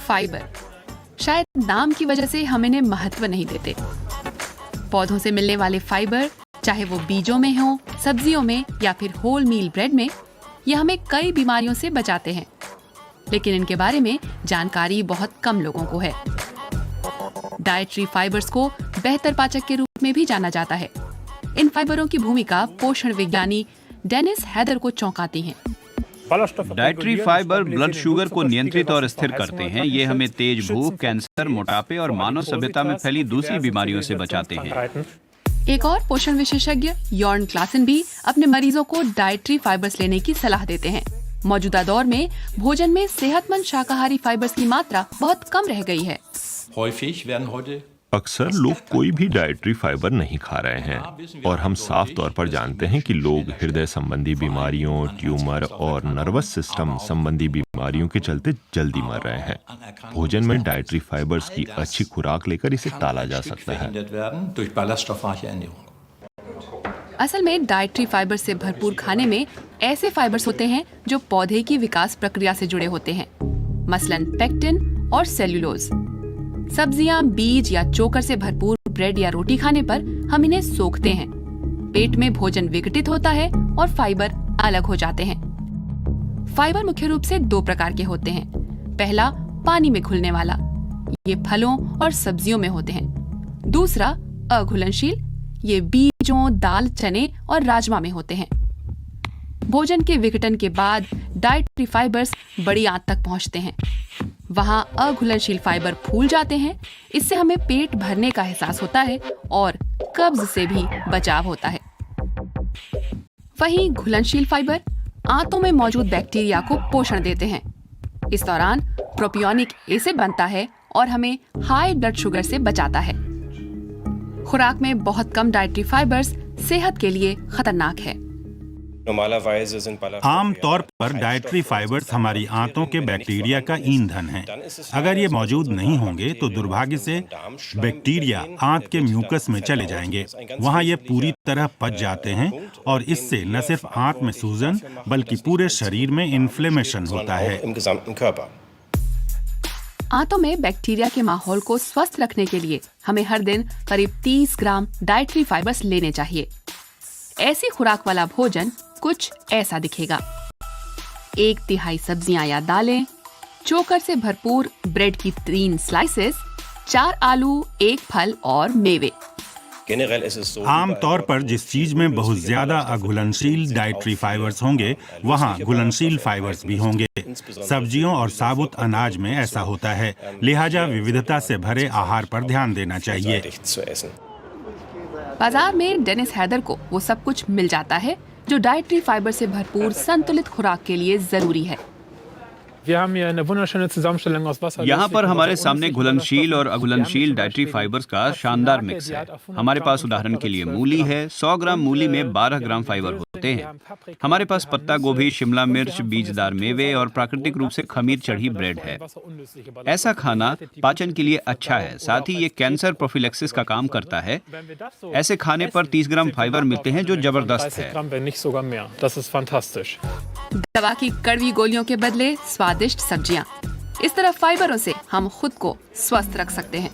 Fibre, शायद नाम की वजह से हम इन्हें महत्व नहीं देते। पौधों से मिलने वाले फाइबर, चाहे वो बीजों में हो, सब्जियों में या फिर होल मील ब्रेड में, ये हमें कई बीमारियों से बचाते हैं, लेकिन इनके बारे में जानकारी बहुत कम लोगों को है। डाइटरी फाइबर्स को बेहतर पाचक के रूप में भी जाना जाता है। इन फाइबरों की भूमिका पोषण विज्ञानी डेनिस हैदर को चौंकाती है। डाइटरी फाइबर ब्लड शुगर को नियंत्रित और स्थिर करते हैं। ये हमें तेज भूख, कैंसर, मोटापे और मानव सभ्यता में फैली दूसरी बीमारियों से बचाते हैं। एक और पोषण विशेषज्ञ यॉर्न क्लासन भी अपने मरीजों को डाइटरी फाइबर्स लेने की सलाह देते हैं। मौजूदा दौर में भोजन में सेहतमंद शाकाहारी फाइबर्स की मात्रा बहुत कम रह गई है। अक्सर लोग कोई भी डाइटरी फाइबर नहीं खा रहे हैं और हम साफ तौर पर जानते हैं कि लोग हृदय संबंधी बीमारियों, ट्यूमर और नर्वस सिस्टम संबंधी बीमारियों के चलते जल्दी मर रहे हैं। भोजन में डाइटरी फाइबर्स की अच्छी खुराक लेकर इसे टाला जा सकता है। असल में डाइटरी फाइबर से भरपूर खाने में ऐसे फाइबर्स होते हैं जो पौधे की विकास प्रक्रिया से जुड़े होते हैं, मसलन पेक्टिन और सेल्यूलोज। सब्जियां, बीज या चोकर से भरपूर ब्रेड या रोटी खाने पर हम इन्हें सोखते हैं। पेट में भोजन विघटित होता है और फाइबर अलग हो जाते हैं। फाइबर मुख्य रूप से दो प्रकार के होते हैं। पहला, पानी में घुलने वाला, ये फलों और सब्जियों में होते हैं। दूसरा, अघुलनशील, ये बीजों, दाल, चने और राजमा में होते हैं। भोजन के विघटन के बाद डाइटरी फाइबर्स बड़ी आंत तक पहुंचते हैं। वहां अघुलनशील फाइबर फूल जाते हैं। इससे हमें पेट भरने का एहसास होता है और कब्ज से भी बचाव होता है। वहीं घुलनशील फाइबर आंतों में मौजूद बैक्टीरिया को पोषण देते हैं। इस दौरान प्रोपियोनिक एसिड बनता है और हमें हाई ब्लड शुगर से बचाता है। खुराक में बहुत कम डाइटरी फाइबर्स सेहत के लिए खतरनाक है। आम तौर पर डाइटरी फाइबर्स हमारी आंतों के बैक्टीरिया का ईंधन हैं। अगर ये मौजूद नहीं होंगे तो दुर्भाग्य से बैक्टीरिया आंत के म्यूकस में चले जाएंगे। वहाँ ये पूरी तरह पच जाते हैं और इससे न सिर्फ आंत में सूजन बल्कि पूरे शरीर में इन्फ्लेमेशन होता है। आंतों में बैक्टीरिया के माहौल को स्वस्थ रखने के लिए हमें हर दिन करीब 30 ग्राम डाइटरी फाइबर्स लेने चाहिए। ऐसी खुराक वाला भोजन कुछ ऐसा दिखेगा: 1/3 सब्जियां या दालें, चोकर से भरपूर ब्रेड की 3 स्लाइसेस, 4 आलू, 1 फल और मेवे। आम तौर पर जिस चीज में बहुत ज्यादा अघुलनशील डाइटरी फाइबर्स होंगे, वहाँ घुलनशील फाइबर्स भी होंगे। सब्जियों और साबुत अनाज में ऐसा होता है, लिहाजा विविधता से भरे आहार पर ध्यान देना चाहिए। बाजार में डेनिस हैदर को वो सब कुछ मिल जाता है जो डाइटरी फाइबर से भरपूर संतुलित खुराक के लिए जरूरी है। यहाँ पर हमारे सामने घुलनशील और अघुलनशील डाइटरी फाइबर्स का शानदार मिक्स है। हमारे पास उदाहरण के लिए मूली है। 100 ग्राम मूली में 12 ग्राम फाइबर होते हैं। हमारे पास पत्ता गोभी, शिमला मिर्च, बीजदार मेवे और प्राकृतिक रूप से खमीर चढ़ी ब्रेड है। ऐसा खाना पाचन के लिए अच्छा है, साथ ही ये कैंसर प्रोफिलैक्सिस का काम करता है। ऐसे खाने पर 30 ग्राम फाइबर मिलते हैं, जो जबरदस्त है। दवा की कड़वी गोलियों के बदले स्वादिष्ट सब्जियां। इस तरह फाइबरों से हम खुद को स्वस्थ रख सकते हैं।